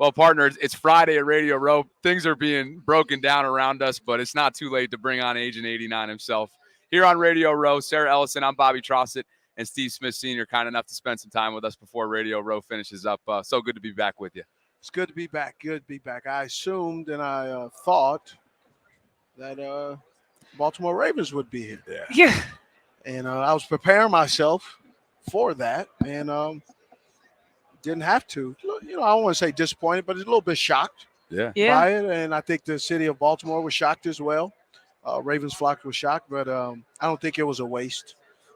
Well, partner, it's Friday at Radio Row. Things are being broken down around us, but it's not too late to bring on Agent 89 himself. Here on Radio Row, Sarah Ellison, I'm Bobby Trossett, and Steve Smith Sr. kind enough to spend some time with us before Radio Row finishes up. So good to be back with you. It's good to be back. Good to be back. I assumed and I thought that Baltimore Ravens would be here. Yeah. And I was preparing myself for that, and didn't have to. I don't want to say disappointed, but a little bit shocked Yeah. by it. And I think the city of Baltimore was shocked as well. Ravens flock was shocked, but I don't think it was a waste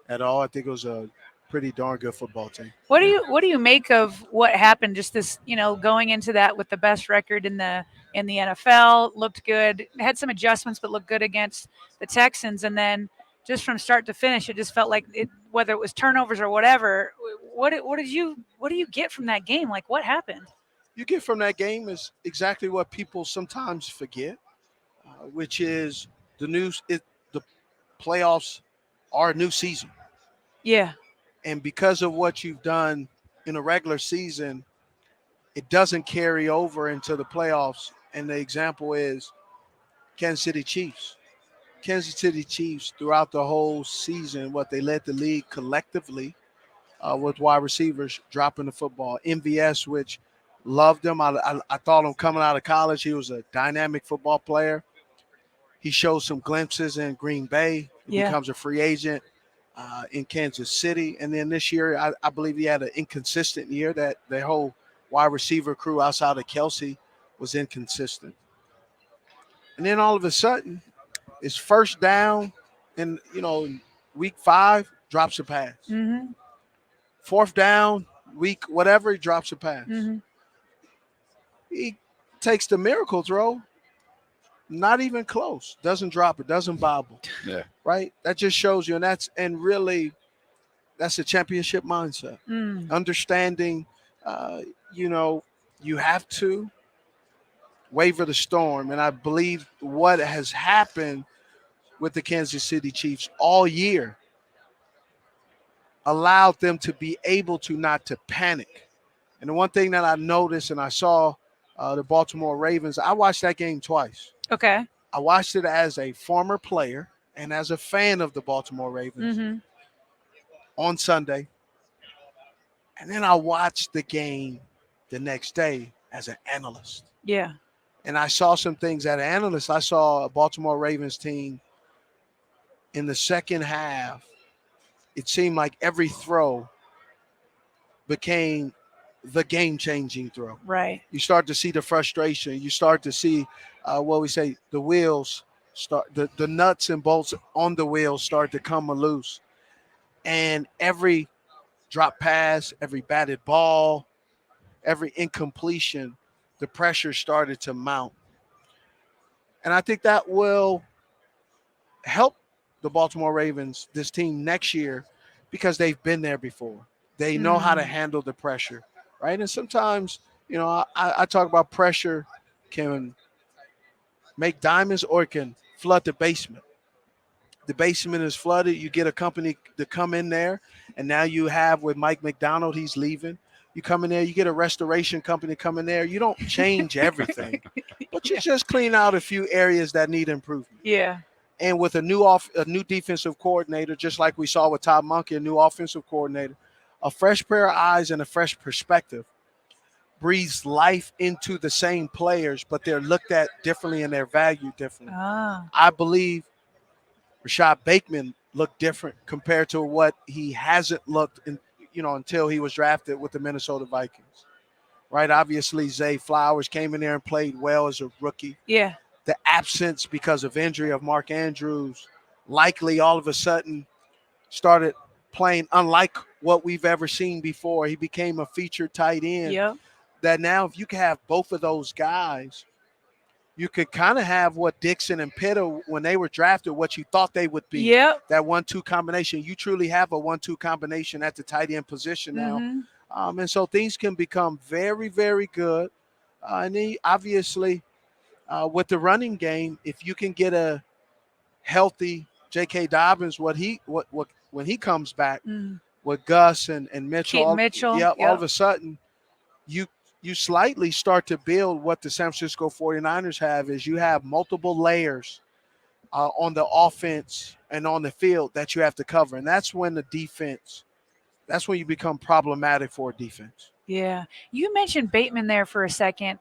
at all. I think it was a pretty darn good football team. What do you make of what happened? Just this, going into that with the best record in the NFL, looked good, had some adjustments, but looked good against the Texans, and then just from start to finish, it just felt like whether it was turnovers or whatever. What do you get from that game? Like, what happened? You get from that game is exactly what people sometimes forget, which is the playoffs are a new season. Yeah. And because of what you've done in a regular season, it doesn't carry over into the playoffs. And the example is Kansas City Chiefs. Kansas City Chiefs throughout the whole season, they led the league collectively with wide receivers dropping the football. MVS, which loved him. I thought him coming out of college. He was a dynamic football player. He showed some glimpses in Green Bay. He becomes a free agent in Kansas City. And then this year, I believe he had an inconsistent year. That the whole wide receiver crew outside of Kelsey was inconsistent. And then all of a sudden, it's first down in week 5, drops a pass. Mm-hmm. Fourth down, week whatever, he drops a pass. Mm-hmm. He takes the miracle throw, not even close. Doesn't drop it, doesn't bobble. Yeah. Right? That just shows you, and really that's a championship mindset. Understanding, you have to waver the storm. And I believe what has happened with the Kansas City Chiefs all year allowed them to be able to not to panic. And the one thing that I noticed, and I saw the Baltimore Ravens, I watched that game twice. Okay. I watched it as a former player and as a fan of the Baltimore Ravens on Sunday. And then I watched the game the next day as an analyst. Yeah. And I saw some things as an analyst. I saw a Baltimore Ravens team in the second half. It seemed like every throw became the game-changing throw. Right. You start to see the frustration. You start to see the wheels start, the nuts and bolts on the wheels start to come loose. And every drop pass, every batted ball, every incompletion, the pressure started to mount. And I think that will help the Baltimore Ravens, this team next year, because they've been there before. They know how to handle the pressure, right? And sometimes, I talk about pressure can make diamonds or it can flood the basement. The basement is flooded. You get a company to come in there, and now you have with Mike McDonald, he's leaving. You come in there, you get a restoration company come in there. You don't change everything, but you just clean out a few areas that need improvement. Yeah. And with a new defensive coordinator, just like we saw with Todd Monken, a new offensive coordinator, a fresh pair of eyes and a fresh perspective breathes life into the same players, but they're looked at differently and they're valued differently. I believe Rashad Bateman looked different compared to what he hasn't looked in, until he was drafted with the Minnesota Vikings. Right? Obviously, Zay Flowers came in there and played well as a rookie. Yeah. The absence because of injury of Mark Andrews likely all of a sudden started playing unlike what we've ever seen before. He became a featured tight end. Yep. That now if you can have both of those guys, you could kind of have what Dixon and Pitta, when they were drafted, what you thought they would be. Yep. That 1-2 combination. You truly have a 1-2 combination at the tight end position now. And so things can become very, very good. And he obviously, with the running game, if you can get a healthy J.K. Dobbins, when he comes back with Gus and Mitchell, Keaton Mitchell. all of a sudden you you slightly start to build what the San Francisco 49ers have is you have multiple layers on the offense and on the field that you have to cover. And that's when that's when you become problematic for a defense. Yeah. You mentioned Bateman there for a second.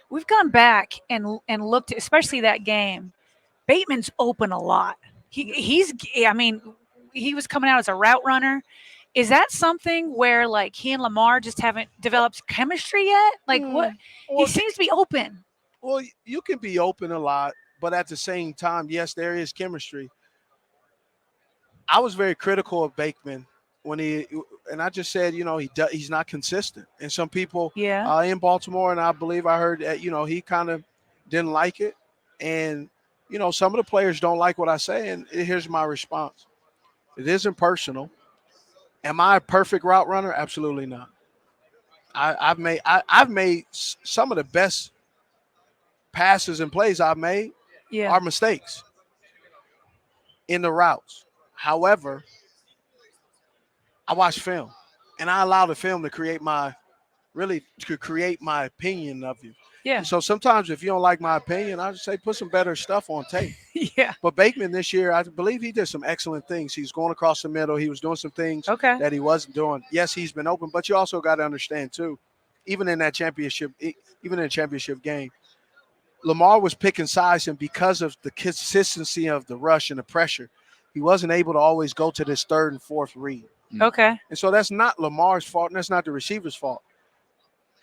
We've gone back and looked, especially that game. Bateman's open a lot. I mean, he was coming out as a route runner. Is that something where like he and Lamar just haven't developed chemistry yet? Like what? He seems to be open. Well, you can be open a lot, but at the same time, yes, there is chemistry. I was very critical of Bateman and I just said, he's not consistent. And some people in Baltimore, and I believe I heard that, he kind of didn't like it. And, some of the players don't like what I say. And here's my response. It isn't personal. Am I a perfect route runner? Absolutely not. I've made some of the best passes and plays I've made are mistakes in the routes. However, I watch film, and I allow the film to create my opinion of you. Yeah. And so sometimes if you don't like my opinion, I just say put some better stuff on tape. Yeah. But Bateman this year, I believe he did some excellent things. He's going across the middle. He was doing some things that he wasn't doing. Yes, he's been open, but you also got to understand too, even in the championship game, Lamar was picking sides, and because of the consistency of the rush and the pressure, he wasn't able to always go to this third and fourth read. Okay. And so that's not Lamar's fault, and that's not the receiver's fault.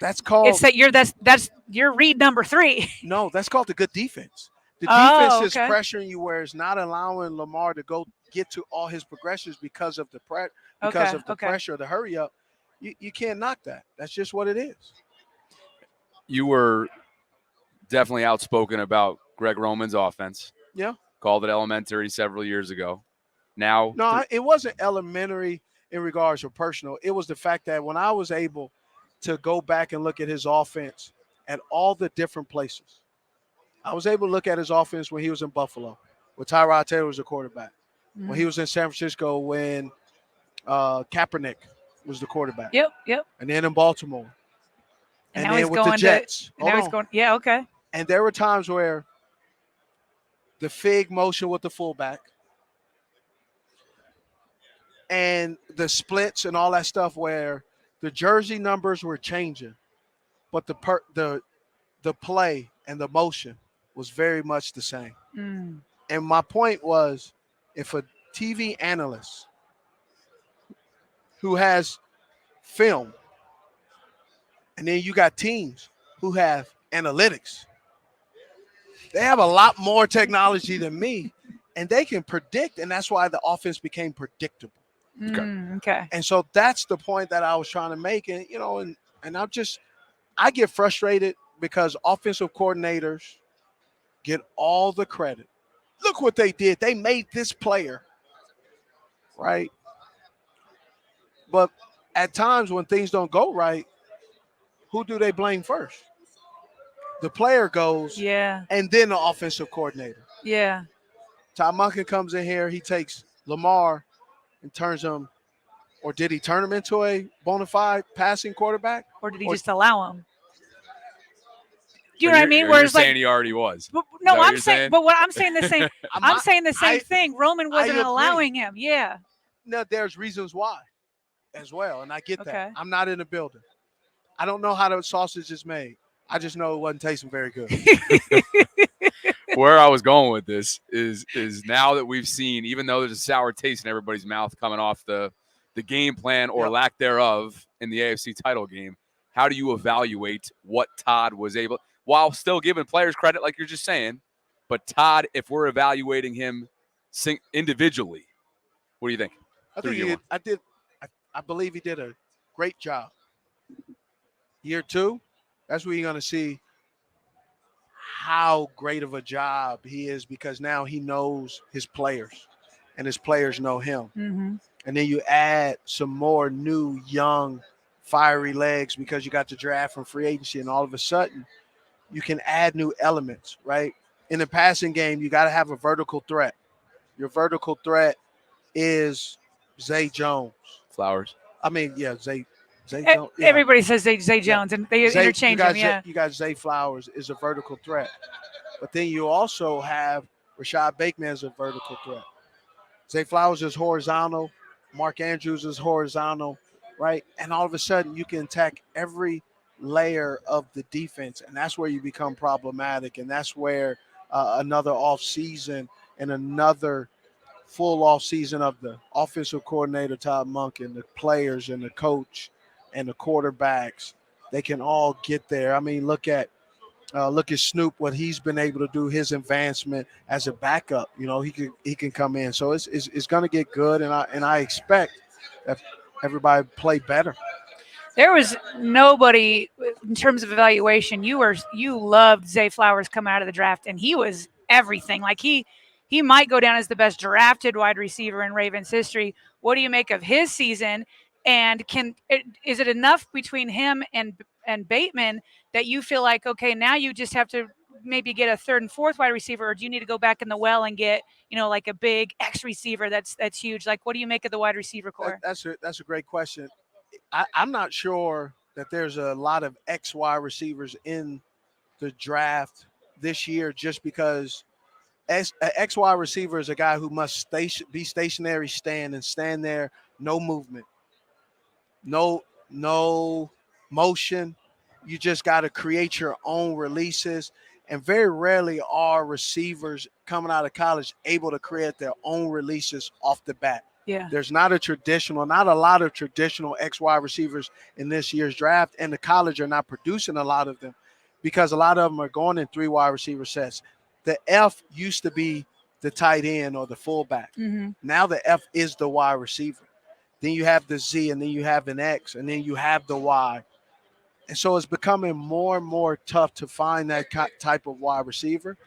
That's called. It's that that's your read number 3. No, that's called the good defense. The defense is okay. pressuring you where it's not allowing Lamar to go get to all his progressions because of the pressure, the hurry up. You can't knock that. That's just what it is. You were definitely outspoken about Greg Roman's offense. Yeah. Called it elementary several years ago. Now, it wasn't elementary in regards to personal. It was the fact that when I was able to go back and look at his offense at all the different places, I was able to look at his offense when he was in Buffalo, when Tyrod Taylor was the quarterback, when he was in San Francisco, when Kaepernick was the quarterback. Yep. And then in Baltimore. And then with the Jets. And there were times where the fig motion with the fullback and the splits and all that stuff where the jersey numbers were changing, but the play and the motion was very much the same. And my point was, if a TV analyst who has film, and then you got teams who have analytics, they have a lot more technology than me, and they can predict, and that's why the offense became predictable. Okay. And so that's the point that I was trying to make. And, I get frustrated because offensive coordinators get all the credit. Look what they did. They made this player, right? But at times when things don't go right, who do they blame first? The player goes, and then the offensive coordinator. Yeah. Todd Monken comes in here. He takes Lamar and turns him, or did he turn him into a bona fide passing quarterback? Or did he just allow him? Do you know what I mean? Whereas saying he already was. No, I'm saying, but what I'm saying the same. I'm saying the same thing. Roman wasn't allowing him. Yeah. No, there's reasons why, as well, and I get that. I'm not in the building. I don't know how the sausage is made. I just know it wasn't tasting very good. Where I was going with this is now that we've seen, even though there's a sour taste in everybody's mouth coming off the game plan or lack thereof in the AFC title game, how do you evaluate what Todd was able, while still giving players credit like you're just saying, but Todd, if we're evaluating him individually, what do you think? I believe he did a great job. Year 2, that's where you're going to see how great of a job he is, because now he knows his players and his players know him. And then you add some more new, young, fiery legs because you got the draft from free agency, and all of a sudden you can add new elements, right? In the passing game, you got to have a vertical threat. Your vertical threat is Zay Jones. Flowers. Zay Zay Jones, yeah. Everybody says Zay Jones, and they Zay, interchange them. Yeah. You got Zay Flowers is a vertical threat, but then you also have Rashad Bateman as a vertical threat. Zay Flowers is horizontal. Mark Andrews is horizontal, right? And all of a sudden, you can attack every layer of the defense, and that's where you become problematic. And that's where another off season and another full off season of the offensive coordinator Todd Monk and the players and the coach and the quarterbacks, they can all get there. I mean, look at Snoop, what he's been able to do, his advancement as a backup. You know, he can come in. So it's going to get good, and I expect that everybody play better. There was nobody in terms of evaluation. You loved Zay Flowers coming out of the draft, and he was everything. Like he might go down as the best drafted wide receiver in Ravens history. What do you make of his season? And is it enough between him and Bateman that you feel like, okay, now you just have to maybe get a third and fourth wide receiver, or do you need to go back in the well and get, like a big X receiver that's huge? Like, what do you make of the wide receiver core? That's a great question. I'm not sure that there's a lot of X wide receivers in the draft this year, just because an X wide receiver is a guy who must be stationary, stand there, no movement, no motion. You just got to create your own releases. And very rarely are receivers coming out of college able to create their own releases off the bat. Yeah. There's not a lot of traditional X wide receivers in this year's draft, and the college are not producing a lot of them because a lot of them are going in 3 wide receiver sets. The F used to be the tight end or the fullback. Mm-hmm. Now the F is the wide receiver. Then you have the Z, and then you have an X, and then you have the Y. And so it's becoming more and more tough to find that type of wide receiver.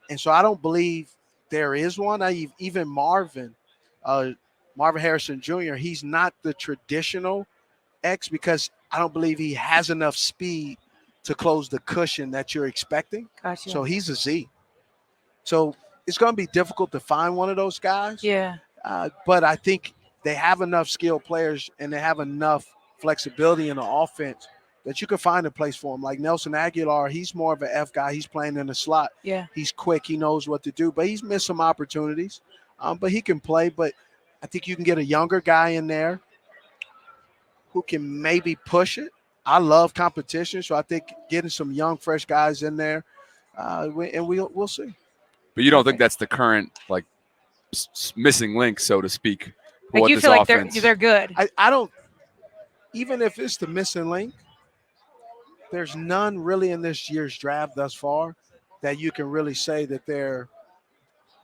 And so I don't believe there is one. Even Marvin Harrison Jr., he's not the traditional X because I don't believe he has enough speed to close the cushion that you're expecting. Gotcha. So he's a Z. So it's going to be difficult to find one of those guys. Yeah. But I think they have enough skilled players and they have enough flexibility in the offense that you can find a place for him. Like Nelson Aguilar, he's more of an F guy. He's playing in the slot. Yeah. He's quick. He knows what to do. But he's missed some opportunities. But he can play. But I think you can get a younger guy in there who can maybe push it. I love competition, so I think getting some young, fresh guys in there, and we'll see. But you don't think that's the current missing link, so to speak? Like you feel like they're good. I don't. Even if it's the missing link, there's none really in this year's draft thus far that you can really say that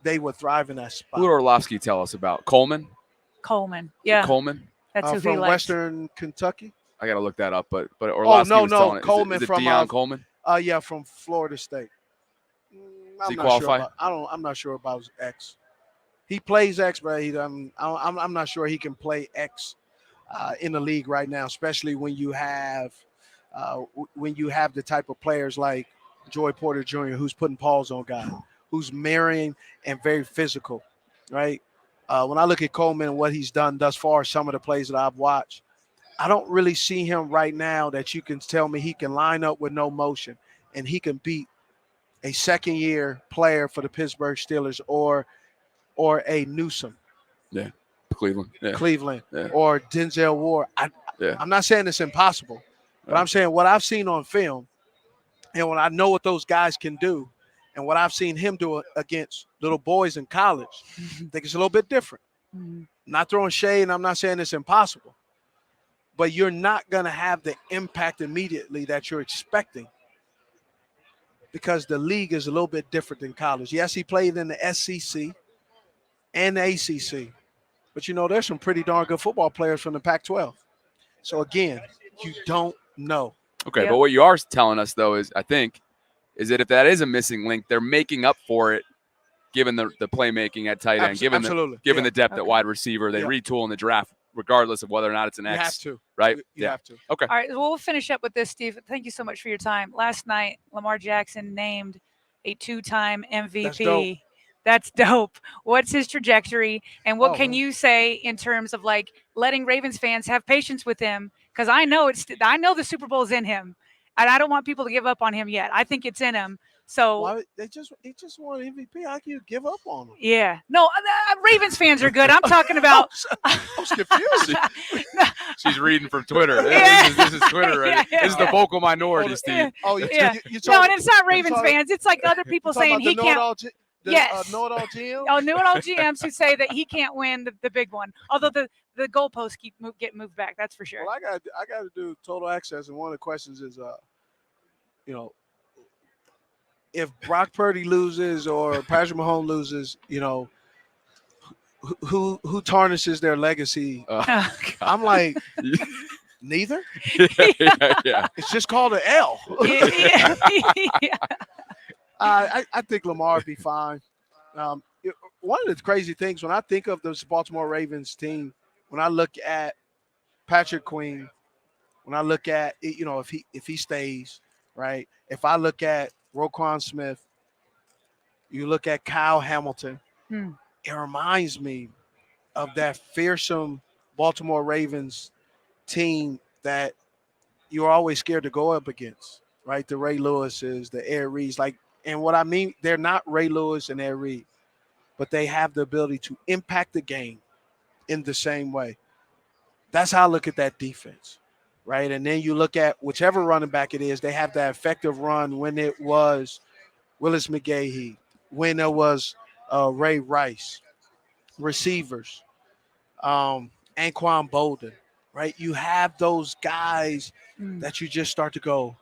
they would thrive in that spot. Who did Orlovsky tell us about? Coleman? Yeah. Coleman? That's who he from likes. Western Kentucky. I got to look that up, but Orlovsky was telling it. Coleman is it from Deion Coleman? Yeah, from Florida State. Does he qualify? I'm not sure about his X. He plays X, but I'm not sure he can play X in the league right now, especially when you have the type of players like Joy Porter Jr., who's putting paws on guys, who's marrying and very physical, right? When I look at Coleman and what he's done thus far, some of the plays that I've watched, I don't really see him right now that you can tell me he can line up with no motion and he can beat a second-year player for the Pittsburgh Steelers or a Newsome. Yeah, Cleveland. Yeah. Or Denzel Ward. I'm not saying it's impossible, but I'm saying what I've seen on film and when I know what those guys can do and what I've seen him do against little boys in college, I think it's a little bit different. Mm-hmm. I'm not throwing shade, and I'm not saying it's impossible, but you're not going to have the impact immediately that you're expecting because the league is a little bit different than college. Yes, he played in the SEC and the ACC, but there's some pretty darn good football players from the Pac-12. So again, you don't know. Okay, Yep. But what you are telling us though is that if that is a missing link, they're making up for it, given the playmaking at tight end, given the depth at wide receiver. They retool in the draft, regardless of whether or not it's an X. You have to, right? You have to. Okay. All right, well, we'll finish up with this, Steve. Thank you so much for your time. Last night, Lamar Jackson named a 2-time MVP. That's dope. What's his trajectory, and what can you say in terms of letting Ravens fans have patience with him because I know the Super Bowl's in him, and I don't want people to give up on him yet. I think it's in him. So Why he just won MVP? How can you give up on him? yeah, no, Ravens fans are good. I'm talking about. I was confused. She's reading from Twitter. Yeah. This is Twitter. Right? Yeah. This is the vocal minority, Steve. Oh, Yeah. you No, and it's not Ravens fans. It's like other people saying he can't. Yes. Know-it-all GM? Oh, know-it-all GMs who say that he can't win the big one. Although the goalposts get moved back. That's for sure. Well, I got to do total access, and one of the questions is, if Brock Purdy loses or Patrick Mahomes loses, who tarnishes their legacy? I'm like, neither. Yeah. It's just called an L. Yeah. I think Lamar would be fine. One of the crazy things when I think of this Baltimore Ravens team, when I look at Patrick Queen, when I look at if he stays, right? If I look at Roquan Smith, you look at Kyle Hamilton, it reminds me of that fearsome Baltimore Ravens team that you're always scared to go up against, right? The Ray Lewises, the Air Reeds, and what I mean, they're not Ray Lewis and Air Reed, but they have the ability to impact the game in the same way. That's how I look at that defense, right? And then you look at whichever running back it is, they have that effective run when it was Willis McGahee, when it was Ray Rice, receivers, Anquan Bolden, right? You have those guys that you just start to go,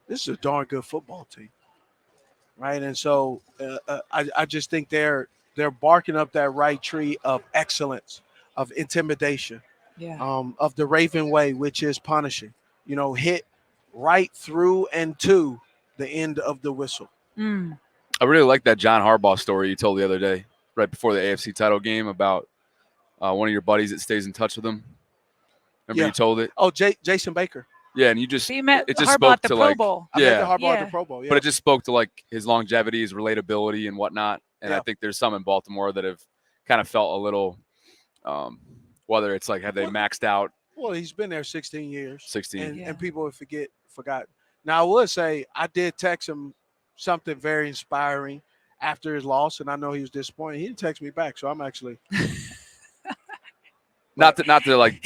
this is a darn good football team, right? And so I just think they're barking up that right tree of excellence, of intimidation, of the Raven way, which is punishing, hit right through and to the end of the whistle. I really like that John Harbaugh story you told the other day, right before the AFC title game, about one of your buddies that stays in touch with him. Remember you told it? Oh, Jason Baker. Yeah, and you just He met it just Harbaugh spoke at the to Pro like Bowl. I met Harbaugh at the Pro Bowl, but it just spoke to like his longevity, his relatability, and whatnot. And I think there's some in Baltimore that have kind of felt a little, whether it's like have they maxed out. Well, he's been there 16 years. 16, and people have forgotten. Now I would say I did text him something very inspiring after his loss, and I know he was disappointed. He didn't text me back, so I'm actually. Not to like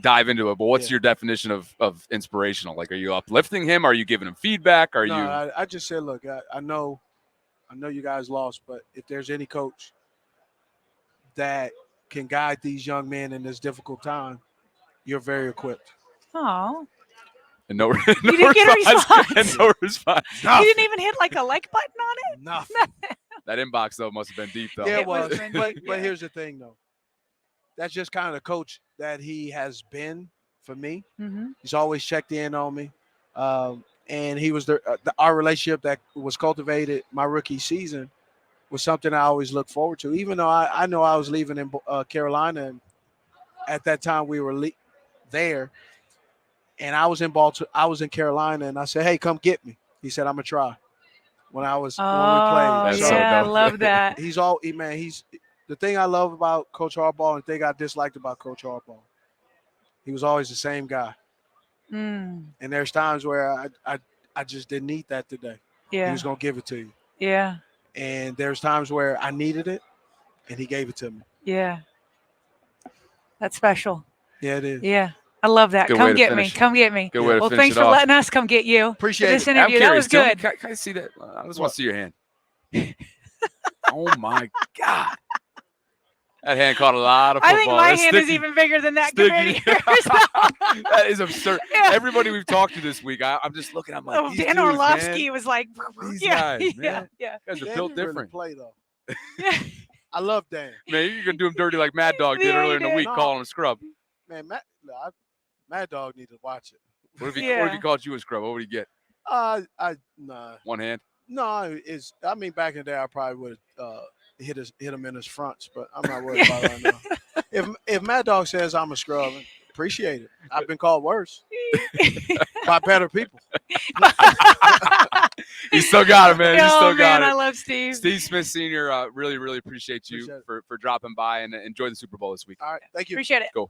dive into it, but what's your definition of inspirational? Like, are you uplifting him? Are you giving him feedback? I just said, look, I know you guys lost, but if there's any coach that can guide these young men in this difficult time, you're very equipped. Oh. And no you didn't get a response. And no response. You didn't even hit like a like button on it? Nothing. That inbox, though, must have been deep, though. Yeah, it was. But here's the thing, though. That's just kind of the coach that he has been for me. Mm-hmm. He's always checked in on me. And he was our relationship that was cultivated my rookie season was something I always look forward to. Even though I know I was leaving in Carolina, and at that time we were there, and I was in Baltimore. I was in Carolina, and I said, "Hey, come get me." He said, "I'm gonna try." When we played, That's so dope. I love that. He's the thing I love about Coach Harbaugh, and the thing I disliked about Coach Harbaugh, he was always the same guy. And there's times where I just didn't need that today. Yeah. He was going to give it to you. Yeah. And there's times where I needed it, and he gave it to me. Yeah. That's special. Yeah, it is. Yeah. I love that. Come get me. Come get me. Good way to well, finish thanks it for off. letting us come get you. Appreciate this it. interview. That was good. Can I see that? I just want to see your hand. Oh, my God. That hand caught a lot of football. I think my That's hand sticky. is even bigger than that Sticky. committee. That is absurd. Yeah. Everybody we've talked to this week, I'm just looking. I'm like, these Dan dudes, Orlovsky man. was like, These yeah, guys, yeah, man. yeah. You guys are Dan built didn't really different. play, though. I love Dan. Man, you're going to do him dirty like Mad Dog did Yeah, earlier in the he did. week, calling him scrub. Man, Mad Dog need to watch it. What if he called you a scrub? What would he get? Nah. One hand? No, back in the day, I probably would have hit him in his fronts, but I'm not worried about it right now. If Mad Dog says I'm a scrub, appreciate it. I've been called worse by better people. He still got it, man. He still got it. I love Steve. Steve Smith Sr., really, really appreciate you for dropping by, and enjoy the Super Bowl this week. All right, thank you. Appreciate it. Go.